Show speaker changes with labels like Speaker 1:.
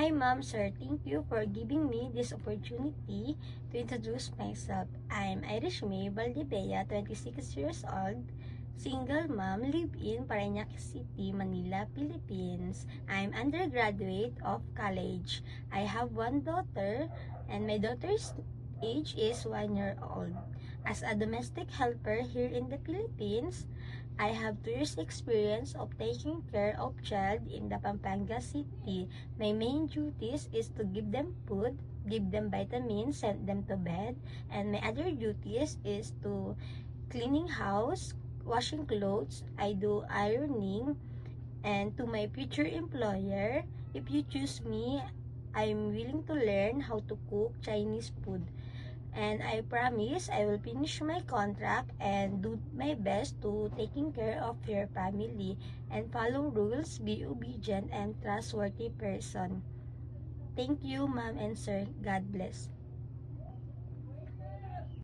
Speaker 1: Hi ma'am, sir. Thank you for giving me this opportunity to introduce myself. I'm Irish May Valdivia, 26 years old, single mom, live in Parañaque City, Manila, Philippines. I'm undergraduate of college. I have one daughter and my daughter's age is 1 year old. As a domestic helper here in the Philippines, I have 2 years experience of taking care of child in the Pampanga City. My main duties is to give them food, give them vitamins, send them to bed, and my other duties is to cleaning house, washing clothes, I do ironing, and to my future employer, if you choose me, I'm willing to learn how to cook Chinese food. And I promise I will finish my contract and do my best to taking care of your family and follow rules, be obedient and trustworthy person. Thank you, ma'am and sir. God bless.